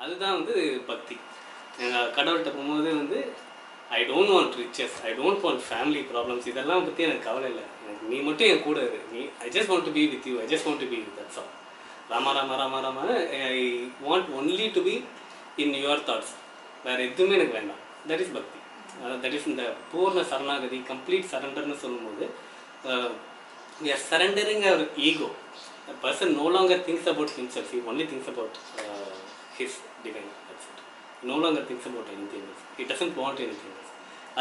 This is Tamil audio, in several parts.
அதுதான் வந்து பக்தி. கடவுள்கிட்ட போகும்போது வந்து I don't want riches, I don't want family problems, இதெல்லாம் பற்றி எனக்கு கவலை இல்லை. எனக்கு நீ மட்டும் என் கூட இரு, நீ ஐ just want to be with you, I just want to be with that's all. Rama Rama Rama Rama, I want only to be in your thoughts, வேறு எதுவுமே எனக்கு வேண்டாம். தட் இஸ் பக்தி. தட் இஸ் இந்த பூர்ண சரணாகதி, கம்ப்ளீட் சரண்டர்னு சொல்லும்போது we are surrendering our ego. A person no longer thinks about himself, he only thinks about his divine. That's it. He no longer thinks about anything else, he doesn't want anything else.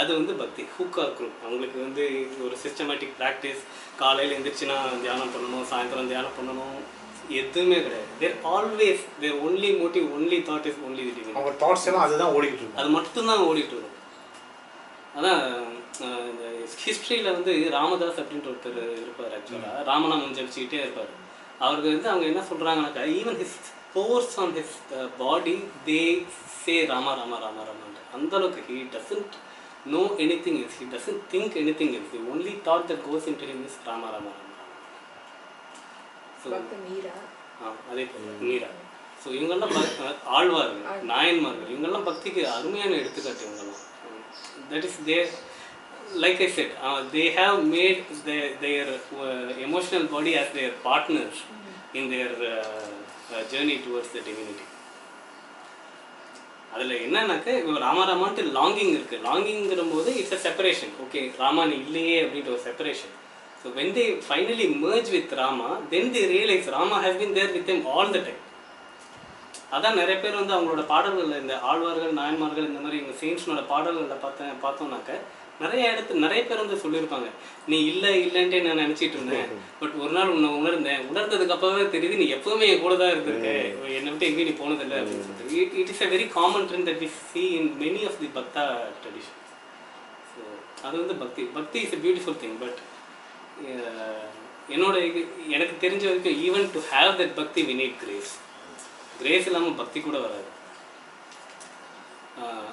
அது வந்து பக்தி. ஹூக்கா குரூப் அவங்களுக்கு வந்து ஒரு சிஸ்டமேட்டிக் ப்ராக்டிஸ், காலையில் எழுந்திரிச்சுன்னா தியானம் பண்ணணும், சாயந்தரம் தியானம் பண்ணணும், எதுவுமே கிடையாது. There always there only motive, only thought is only the divine. அவங்க தாட்ஸ் எல்லாம் அதுதான் ஓடிக்கிட்டு இருக்கும், அது மட்டும்தான் ஓடிட்டு இருக்கும். அதான் இந்த ஹிஸ்ட்ரியில் வந்து ராமதாஸ் அப்படின்ற ஒருத்தர் இருப்பார். ஆக்சுவலாக ராமநாமம் ஜபிச்சுக்கிட்டே இருப்பார். அவருக்கு வந்து அவங்க என்ன சொல்கிறாங்கனாக்கா, even his pores on his body they say Rama Rama Rama ராமான்ட்டு. அந்தளவுக்கு he doesn't know anything is, he doesn't think anything is, the only thought that goes into him is Rama Rama Rama. So அதே போல் மீரா. ஸோ இவங்கெல்லாம் ஆழ்வார்கள், நாயன்மார்கள், இவங்கெல்லாம் பக்திக்கு அருமையான எடுத்துக்காட்டு. இவங்கெல்லாம் that is their, like I said, they have made their emotional body as their partners in their journey towards the divinity. அதில் என்னன்னாக்க இப்போ ராமாராமான்ட்டு லாங்கிங் இருக்குது. லாங்கிங்கிற போது இட்ஸ் அ செப்பரேஷன். ஓகே, ராமான் இல்லையே அப்படின்ற ஒரு separation. So when they finally merge with Rama, then they realize Rama has been there with them all the time. அதான் நிறைய பேர் வந்து அவங்களோட பாடல்களில், இந்த ஆழ்வார்கள், நாயன்மார்கள், இந்த மாதிரி எங்கள் செயின்ஸ்னோட பாடல்களில் பார்த்தோம்னாக்க நிறைய பேர் வந்து சொல்லியிருப்பாங்க, நீ இல்லைன்ட்டே நான் நினச்சிட்டு இருந்தேன், பட் ஒரு நாள் உன்னை உணர்ந்ததுக்கு அப்பவே தெரியுது நீ எப்பவுமே என் கூட தான் இருந்திருக்க, என்னை விட்டு எங்கேயும் நீ போனதில்லை அப்படின்னு சொல்லிட்டு. It is a very common trend that we see in many of the bhakta traditions. So அது வந்து bhakti. Bhakti is a beautiful thing. But எனக்கு தெரிஞ்ச வரைக்கும் even to have that bhakti we need grace. Grace இல்லாமல் பக்தி கூட வராது.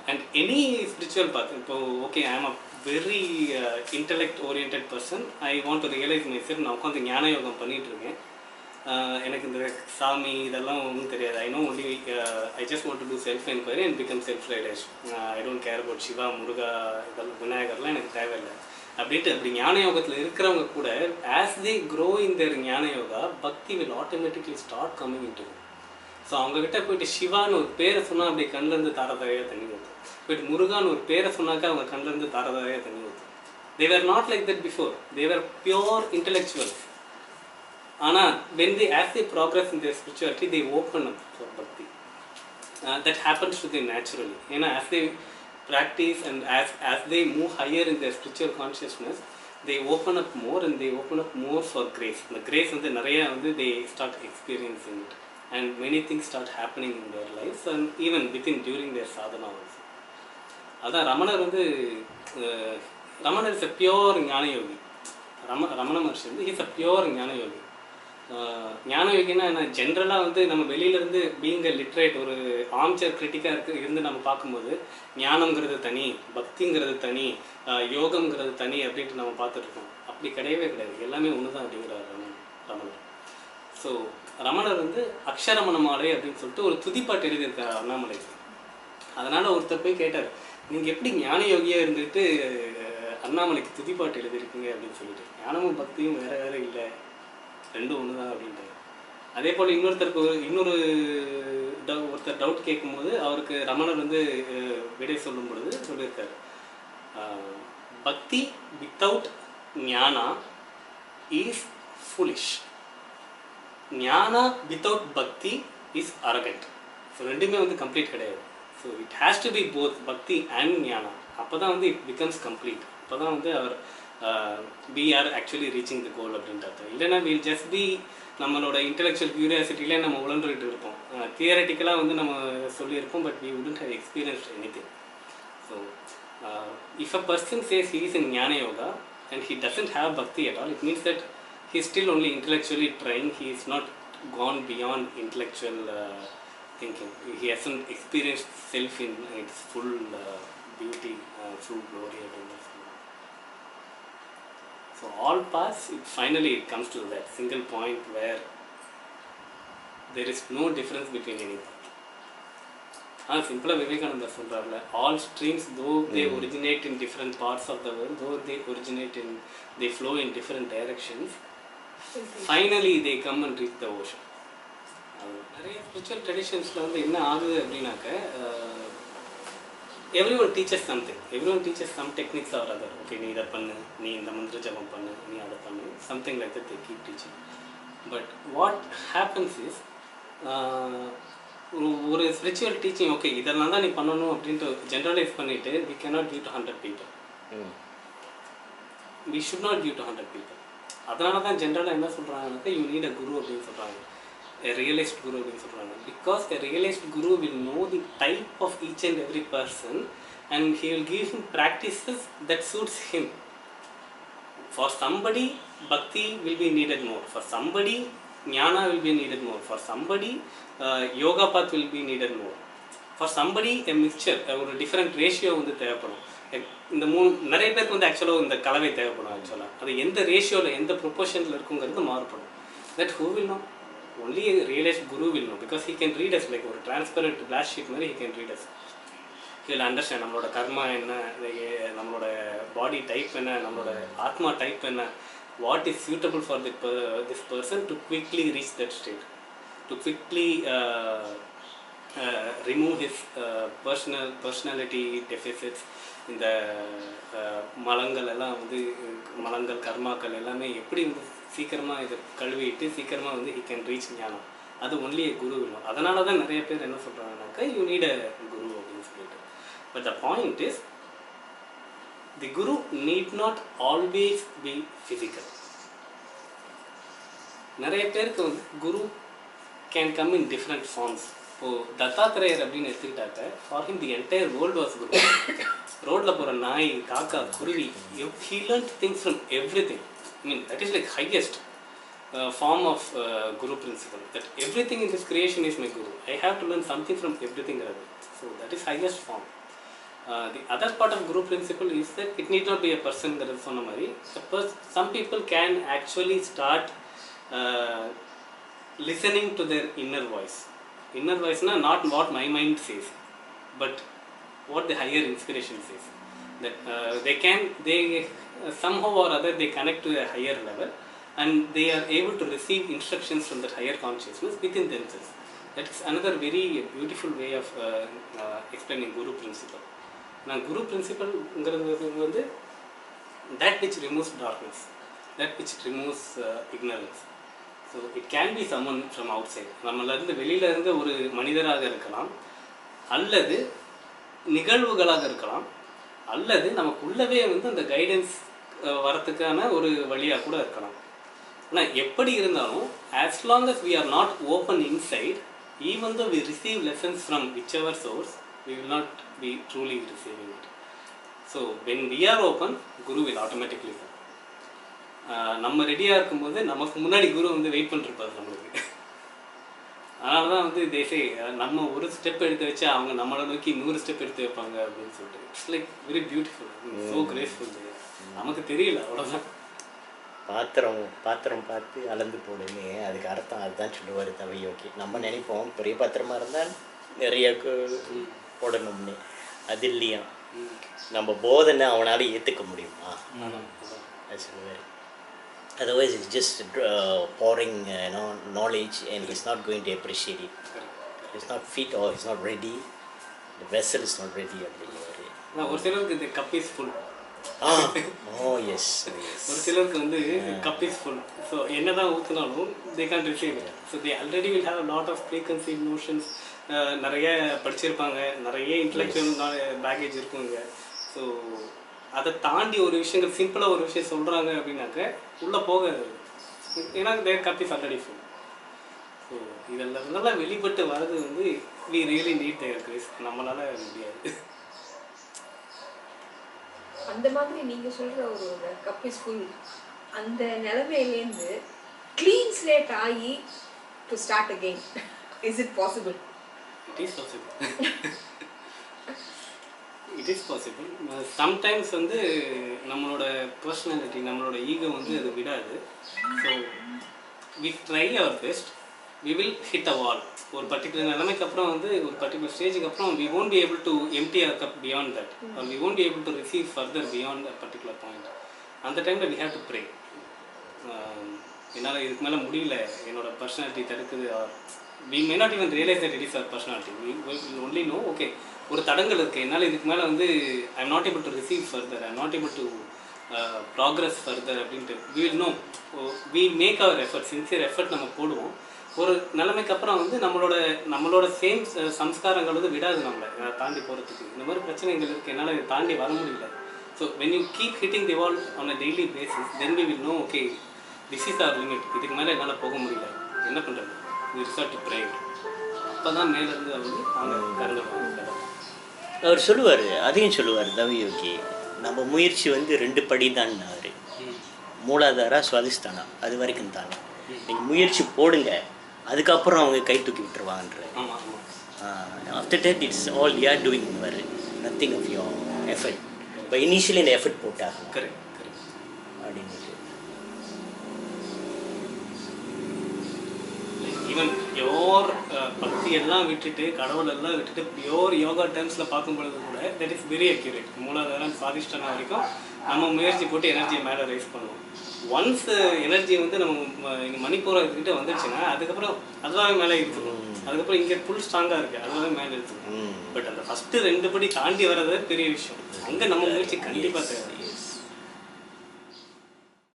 அண்ட் எனி ஸ்பிரிச்சுவல் பாத், இப்போ okay I am a very intellect orient person, I want to realise my self. நான் உட்காந்து ஞான யோகம் பண்ணிகிட்டு இருக்கேன். எனக்கு இந்த சாமி இதெல்லாம் ஒன்றும் தெரியாது. I know only I just want to do self enquiry and become self realisation. I don't care about Shiva, Muruga, இதெல்லாம் விநாயகர்லாம் எனக்கு தேவையில்லை அப்படின்ட்டு அப்படி ஞான யோகத்தில் இருக்கிறவங்க கூட ஆஸ் தே க்ரோ இன் தேர் ஞான யோகா, பக்தி will automatically start coming in to. So அவங்கக்கிட்ட போய்ட்டு சிவான்னு ஒரு பேரை சொன்னால் அப்படி கண்ணிலேருந்து தாரதாரியாக தண்ணி ஊற்றும். போய்ட்டு முருகான்னு ஒரு பேரை சொன்னாக்கா அவங்க கண்ணிலேருந்து தாரதாரியாக தண்ணி ஊற்றும். They were not like that before, they were pure intellectuals. ஆனால் when they as they progress in their spirituality they open up for bhakti. That happens to them naturally. ஏன்னா as they practise and as they move higher in their spiritual consciousness, they open up more and they open up more for grace. இந்த கிரேஸ் வந்து நிறையா வந்து they start experiencing it. And many things start happening in their lives and even during their sadhana also. அதான் ரமணர் வந்து ரமணர் இஸ் அ பியோர் ஞான யோகி. ரமண மகர்ஷி வந்து இஸ் அ பியோர் ஞான யோகி. ஞான யோகின்னா என்ன, ஜென்ரலாக வந்து நம்ம வெளியிலேருந்து பீயிங் அ லிட்ரேட், ஒரு ஆம்சேர் கிரிட்டிக்காக இருந்து நம்ம பார்க்கும்போது ஞானங்கிறது தனி, பக்திங்கிறது தனி, யோகம்ங்கிறது தனி அப்படின்ட்டு நம்ம பார்த்துட்ருக்கோம். அப்படி கிடையவே கிடையாது, எல்லாமே ஒன்று தான் அப்படிங்கிறார் ரமணர். ஸோ ரமணர் வந்து அக்ஷரமண மாலை அப்படின்னு சொல்லிட்டு ஒரு துதிப்பாட்டு எழுதியிருக்கார் அண்ணாமலைக்கு. அதனால் ஒருத்தர் போய் கேட்டார், நீங்கள் எப்படி ஞான யோகியாக இருந்துட்டு அண்ணாமலைக்கு துதிப்பாட்டு எழுதியிருக்கீங்க அப்படின்னு சொல்லிட்டு. ஞானமும் பக்தியும் வேறு வேறு இல்லை, ரெண்டும் ஒன்று தான் அப்படின்ட்டார். அதே போல் ஒருத்தர் டவுட் கேட்கும்போது அவருக்கு ரமணர் வந்து விடை சொல்லும் பொழுது சொல்லியிருக்காரு, bhakti without jnana is foolish, jnana without bhakti is arrogant. So ரெண்டுமே வந்து கம்ப்ளீட் கிடையாது. So it has to be both bhakti and jnana. அப்போ தான் வந்து இட் பிகம்ஸ் கம்ப்ளீட். அப்போ தான் வந்து அவர் we are actually reaching the goal அப்படின்றது. இல்லைன்னா வில் ஜஸ்ட் பி நம்மளோட இன்டெலெக்சுவல் க்யூரியாசிட்டிலே நம்ம உழந்துட்டு இருப்போம். தியரட்டிக்கலாக வந்து நம்ம சொல்லியிருப்போம், but we wouldn't have experienced anything. So if a person says he is in ஞான yoga and he doesn't have bhakti at all, it means that he is still only intellectually trying. He is not gone beyond intellectual thinking. He hasn't experienced self in its full beauty, full glory. So all paths, finally it comes to that single point where there is no difference between any path. சிம்பிளாக விவேகானந்தர் சொல்கிறாருல, all streams though they originate in different parts of the world, though they originate in they flow in different directions, finally they come and reach the ocean. அது நிறைய ஸ்பிரிச்சுவல் ட்ரெடிஷன்ஸில் வந்து என்ன ஆகுது அப்படின்னாக்க, everyone teaches something, everyone teaches some techniques or other. Okay, நீ இதை பண்ணு, நீ இந்த மந்திர ஜபம் பண்ணு, நீ அதை பண்ணு, something like that they keep teaching. But what happens is, ஒரு ஸ்பிரிச்சுவல் டீச்சிங் ஓகே இதெல்லாம் தான் நீ பண்ணணும் அப்படின்ட்டு ஜென்ரலைஸ் பண்ணிவிட்டு we cannot give to 100 people. We should not give to 100 people. அதனால தான் ஜென்ரலாக என்ன சொல்கிறாங்கன்னாக்கா, you need a guru அப்படின்னு சொல்கிறாங்க, a realist guru அப்படின்னு சொல்கிறாங்க. Because a realist guru will know the type of each and every person and he will give him practices that suits him. For somebody bhakti will be needed more, for somebody jnana will be needed more, for somebody yoga path will be needed more, for somebody a mixture, ஒரு டிஃப்ரெண்ட் ரேஷியோ வந்து தேவைப்படும். இந்த நிறைய பேருக்கு வந்து ஆக்சுவலாக இந்த கலவை தேவைப்படும். ஆக்சுவலாக அது எந்த ரேஷியோவில் எந்த ப்ரொப்போர்ஷனில் இருக்குங்கிறது மாறுபடும். That who will know? only a realist guru will know, because he can read us like ஒரு transparent glass sheet மாதிரி. he can read us, he will understand நம்மளோட கர்மா என்ன, நம்மளோட பாடி டைப் என்ன, நம்மளோட ஆத்மா டைப் என்ன, what is suitable for this person to quickly reach that state, to quickly remove his personality deficits. இந்த மலங்கள் எல்லாம் வந்து மலங்கள் கர்மாக்கள் எல்லாமே எப்படி வந்து சீக்கிரமாக இதை கழுவிட்டு சீக்கிரமாக வந்து he can reach ஞானம். அது ஒன்லி குரு வேணும். அதனால தான் நிறைய பேர் என்ன சொல்கிறாங்கனாக்கா, யூ நீட் அ குரு அப்படின்னு சொல்லிட்டு. But the point is, the guru need not always be physical. நிறைய பேருக்கு வந்து guru can come in different forms. இப்போது தத்தாத்திரேயர் அப்படின்னு எடுத்துக்கிட்டாக்க, for him the entire world was guru. ரோட்டில் போகிற நாய், காக்கா, குருவி, he learned things from everything. I mean, that is like highest form of guru principle, that everything in this creation is my guru. I have to learn something from everything. So that is highest form. The other part of guru principle is that it need not be a person. That is சொன்ன மாதிரி some people can actually start listening to their inner voice. Inner voice na not what my mind says, but what the higher inspiration says. That they somehow or other they connect to a higher level and they are able to receive instructions from that higher consciousness within themselves. That is another very beautiful way of explaining guru principle. Now guru principle ங்கிறது வந்து that which removes darkness, that which removes ignorance. So it can be someone from outside. நம்மள இருந்து வெளியில இருந்து ஒரு மனிதராக இருக்கலாம், அல்லது நிகழ்வுகளாக இருக்கலாம், அல்லது நமக்குள்ளவே வந்து அந்த கைடன்ஸ் வரத்துக்கான ஒரு வழியாக கூட இருக்கலாம். ஆனால் எப்படி இருந்தாலும், as long as we are not open inside, even though we receive lessons from whichever source, we will not be truly receiving it. So when we are open, guru will automatically come. நம்ம ரெடியாக இருக்கும்போது நமக்கு முன்னாடி குரு வந்து வெயிட் பண்ணிருப்பாரு நம்மளுக்கு. அதனால தான் வந்து தேசே நம்ம ஒரு ஸ்டெப் எடுத்து வச்சு அவங்க நம்மளை நோக்கி 100 ஸ்டெப் எடுத்து வைப்பாங்க அப்படின்னு சொல்லிட்டு. It's like very beautiful, so graceful. நமக்கு தெரியல, அவ்வளோதான். பாத்திரம் பார்த்து அளந்து போடுன்னு அதுக்கு அர்த்தம் அதுதான் சொல்லுவார் தவை. ஓகே, நம்ம நினைப்போம் பெரிய பாத்திரமாக இருந்தால் நிறைய போடணும்னு. அது இல்லையா, நம்ம போதனை அவனால் ஏற்றுக்க முடியுமா அது சொல்லுவார். Otherwise it's just pouring knowledge and he's not going to appreciate it. He's not fit or he's not ready, the vessel is not ready. ஒரு சிலருக்கு இந்த cup is full. Oh yes. ஒரு சிலருக்கு வந்து கப் இஸ் ஃபுல். ஸோ என்ன தான் ஊற்றினாலும் they can't receive it. So they already will have a lot of preconceived notions. நிறைய படிச்சிருப்பாங்க, நிறைய இன்டெலெக்சுவல் பேக்கேஜ் இருக்குங்க. ஸோ அதை தாண்டி ஒரு விஷயங்கள் சிம்பிளாக ஒரு விஷயம் சொல்கிறாங்க அப்படின்னாக்க உள்ளே போகாது. ஏன்னா their cup is already full. So இதெல்லாம் வெளிப்பட்டு வர்றது வந்து we really need their grace. நம்மளால முடியாது. அந்த மாதிரி நீங்கள் சொல்கிற ஒரு கப் இஸ் ஃபுல், அந்த நிலைமையிலேருந்து க்ளீன் ஸ்லேட் ஆகி to start again, is it possible? It is possible. It is possible. Sometimes வந்து நம்மளோட பர்சனாலிட்டி, நம்மளோட ஈகோ வந்து அது விடாது. So we try our best. we will hit a wall. ஒரு பர்டிகுலர் நிலைமைக்கு அப்புறம் வந்து ஒரு பர்டிகுலர் ஸ்டேஜுக்கு அப்புறம் we won't be able to empty our cup beyond that, or we won't be able to receive further beyond that particular point. அந்த டைமில் we have to pray. என்னால் இதுக்கு மேலே முடியல, என்னோட பர்சனாலிட்டி தடுக்குது, R we may not even realize that it is our personality. We will only know, okay, ஒரு தடங்கள் இருக்குது, என்னால் இதுக்கு மேலே வந்து I am not able to receive further, I am not able to progress further அப்படின்ட்டு we will know. We make our effort, sincere effort நம்ம போடுவோம். ஒரு நிலைமைக்கு அப்புறம் வந்து நம்மளோட சேம் சம்ஸ்காரங்கள் வந்து விடாது நம்மளை தாண்டி போகிறதுக்கு. இந்த மாதிரி பிரச்சனைகள் இருக்குது, என்னால் இதை தாண்டி வர முடியல. So when you keep hitting the wall on a daily basis, then we will know, okay, this is our limit, இதுக்கு மேலே என்னால் போக முடியல, என்ன பண்ணுறது, we resort to prayer. அப்போ தான் மேலேருந்து வந்து அவங்க கருங்க. அவர் சொல்லுவார், அதையும் சொல்லுவார் தவயோகி, நம்ம முயற்சி வந்து 2 படி தான்னாரு. மூலாதாரா சுவாதிஷ்டானா அது வரைக்கும் தானே. நீங்கள் முயற்சி போடுங்க, அதுக்கப்புறம் அவங்க கை தூக்கி விட்டுருவாங்கன்ற. After that it's all you are doing your nothing of your effort. இப்போ இனிஷியலி இந்த எஃபர்ட் போட்டாங்க கரெக்ட் அப்படின்னு. ஈவன் பியோர் பக்தி எல்லாம் விட்டுட்டு, கடவுள் எல்லாம் விட்டுட்டு பியோர் யோகா டேர்ம்ஸில் பார்க்கும் பொழுது கூட தட் இஸ் வெரி அக்யூரேட். மூலாதாரம் சுவாதிஷ்டானா வரைக்கும் நம்ம முயற்சி போட்டு எனர்ஜியை மேலே ரைஸ் பண்ணுவோம். ஒன்ஸ் எனர்ஜி வந்து நம்ம இங்கே மணிப்பூரை கிட்ட வந்துடுச்சுன்னா அதுக்கப்புறம் அதுவாகவே மேலே எடுத்துக்கணும். அதுக்கப்புறம் இங்கே ஃபுல் ஸ்ட்ராங்காக இருக்குது, அதுவாகவே மேலே எடுத்துக்கணும். பட் அந்த ஃபஸ்ட்டு 2 படி தாண்டி வர்றது பெரிய விஷயம். அங்கே நம்ம முயற்சி கண்டிப்பாக தேவை.